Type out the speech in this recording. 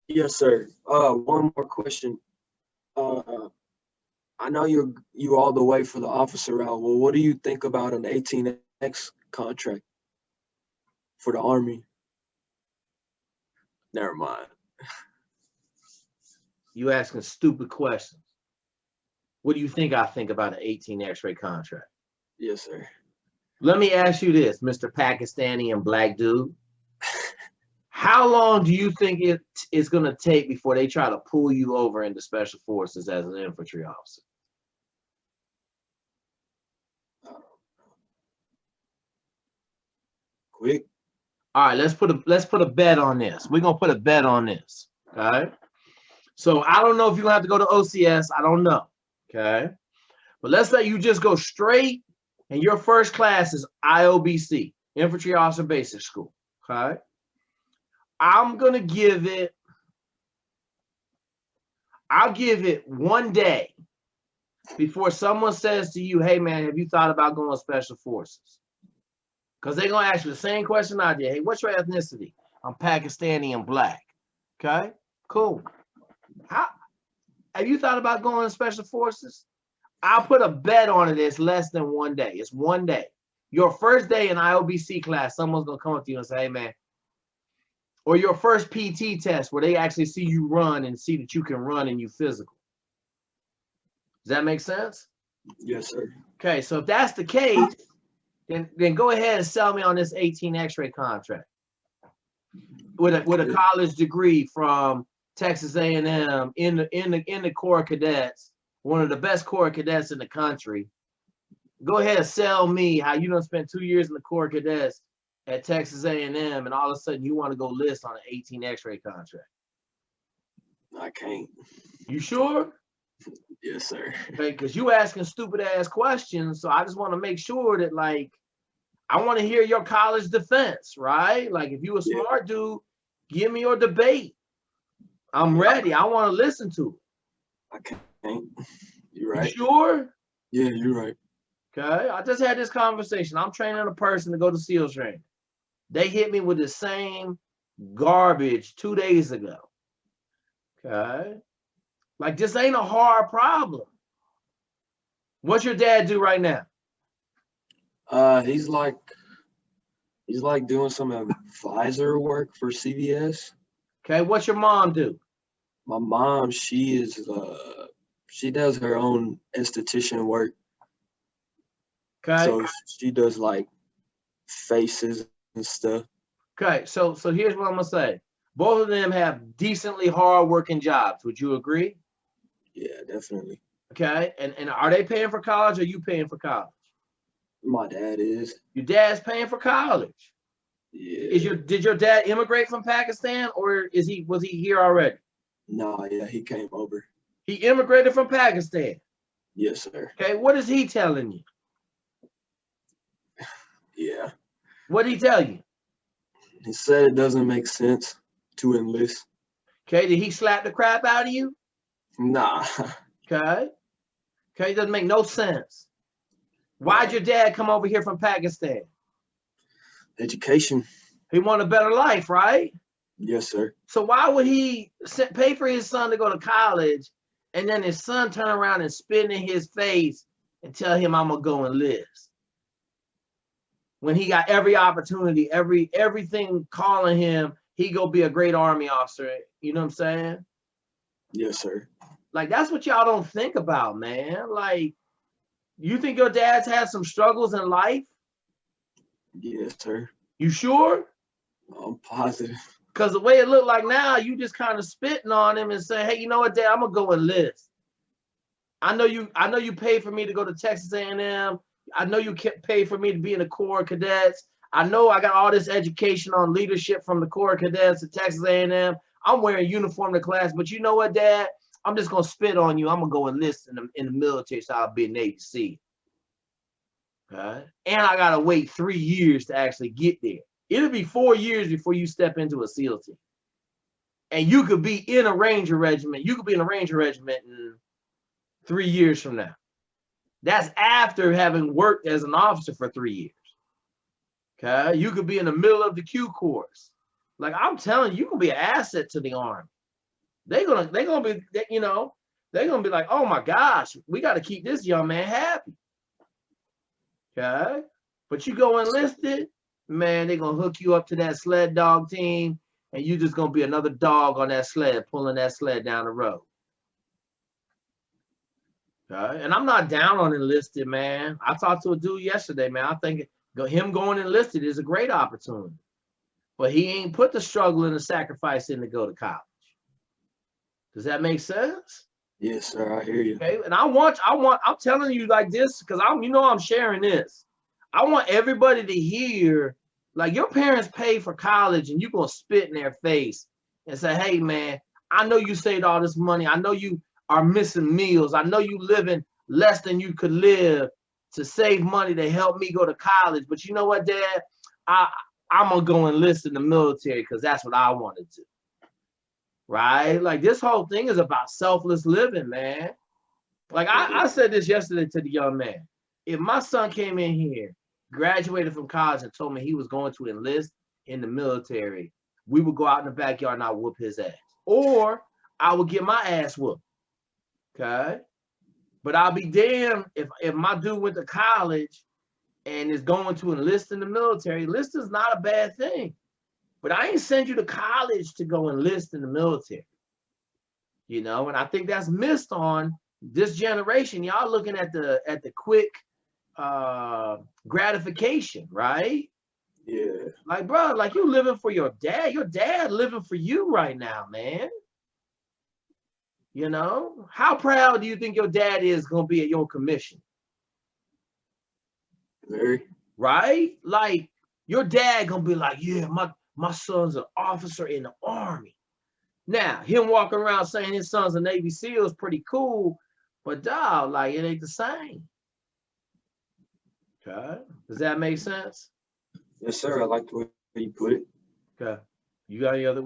Yes, sir. One more question. Uh, I know you all the way for the officer route. Well, what do you think about an 18X contract for the Army? Never mind. You asking stupid questions. What do you think I think about an 18 X-ray contract? Yes, sir. Let me ask you this, Mr. Pakistani and black dude. How long do you think it is going to take before they try to pull you over into special forces as an infantry officer? Quick. All right, let's put a bet on this. We're gonna put a bet on this. Okay. So I don't know if you're gonna have to go to OCS. I don't know. Okay. But let's say you just go straight and your first class is IOBC, Infantry Officer Basic School. Okay. I'll give it 1 day before someone says to you, hey man, have you thought about going to special forces? Because they're going to ask you the same question I did. Hey, what's your ethnicity? I'm Pakistani and black. Okay, cool. Have you thought about going to special forces? I'll put a bet on it. It's less than 1 day. It's 1 day. Your first day in IOBC class, someone's going to come up to you and say, hey, man, or your first PT test where they actually see you run and see that you can run and you physical. Does that make sense? Yes, sir. Okay, so if that's the case, then go ahead and sell me on this 18 X-ray contract with a college degree from Texas A&M in the Corps Cadets, one of the best Corps Cadets in the country. Go ahead and sell me how you done spent 2 years in the Corps Cadets at Texas A&M, and all of a sudden you want to go list on an 18 X-ray contract. I can't. You sure? Yes, sir. Okay, because you asking stupid ass questions, so I just want to make sure that, like, I want to hear your college defense, right? Like, if you a smart dude, give me your debate. I'm ready. I want to listen to it. I can't. You're right. You sure? Yeah, you're right. Okay, I just had this conversation. I'm training a person to go to SEAL training. They hit me with the same garbage 2 days ago. Okay, like, this ain't a hard problem. What's your dad do right now? He's like doing some advisor work for CVS. Okay, what's your mom do? My mom, she does her own esthetician work. Okay. So she does like faces and stuff. Okay, so here's what I'm gonna say. Both of them have decently hard working jobs. Would you agree? Yeah, definitely. Okay, and are they paying for college or you paying for college? My dad is. Your dad's paying for college. Yeah. Did your dad immigrate from Pakistan, or was he here already? No, yeah, he came over. He immigrated from Pakistan. Yes, sir. Okay, what is he telling you? Yeah. What did he tell you? He said it doesn't make sense to enlist. Okay, did he slap the crap out of you? Nah. Okay. Okay, it doesn't make no sense. Why'd your dad come over here from Pakistan? Education. He wanted a better life, right? Yes, sir. So why would he pay for his son to go to college, and then his son turn around and spit in his face and tell him, I'm gonna go enlist? When he got every opportunity, everything calling him, he go be a great Army officer. You know what I'm saying? Yes, sir. Like, that's what y'all don't think about, man. Like, you think your dad's had some struggles in life? Yes, sir. You sure? I'm positive. Because the way it looked like now, you just kind of spitting on him and saying, hey, you know what, Dad, I'm gonna go enlist. I know you paid for me to go to Texas A&M. I know you paid for me to be in the Corps Cadets. I know I got all this education on leadership from the Corps Cadets at Texas A&M. I'm wearing uniform to class, but you know what, Dad? I'm just gonna spit on you. I'm gonna go enlist in the military, so I'll be a Navy SEAL. Okay? And I gotta wait 3 years to actually get there. It'll be 4 years before you step into a SEAL team. And you could be in a Ranger regiment. You could be in a Ranger regiment in 3 years from now. That's after having worked as an officer for 3 years. Okay? You could be in the middle of the Q course. Like, I'm telling you, you can be an asset to the Army. they're gonna be, you know, they're gonna be like, oh my gosh, we got to keep this young man happy. Okay, but you go enlisted, man, they're gonna hook you up to that sled dog team, and you just gonna be another dog on that sled, pulling that sled down the road. Okay, and I'm not down on enlisted, man. I talked to a dude yesterday, man. I think him going enlisted is a great opportunity, but he ain't put the struggle and the sacrifice in to go to college. Does that make sense? Yes, sir. I hear you. Okay, and I'm telling you like this because I'm sharing this. I want everybody to hear, like, your parents pay for college and you're gonna spit in their face and say, hey man, I know you saved all this money. I know you are missing meals. I know you living less than you could live to save money to help me go to college. But you know what, Dad? I'm gonna go enlist in the military because that's what I want to do. Right? Like, this whole thing is about selfless living, man. Like I said this yesterday to the young man. If my son came in here, graduated from college, and told me he was going to enlist in the military, we would go out in the backyard and I'd whoop his ass. Or I would get my ass whooped. Okay? But I'll be damned if my dude went to college and is going to enlist in the military. Enlist is not a bad thing. But I ain't send you to college to go enlist in the military. You know, and I think that's missed on this generation. Y'all looking at the quick gratification, right? Yeah. Like, bro, like, you living for your dad. Your dad living for you right now, man. You know, how proud do you think your dad is gonna be at your commission? Very. Right? Like, your dad gonna be like, yeah, my son's an officer in the Army. Now, him walking around saying his son's a Navy SEAL is pretty cool, but dog, like, it ain't the same. Okay. Does that make sense? Yes, sir. I like the way you put it. Okay. You got any other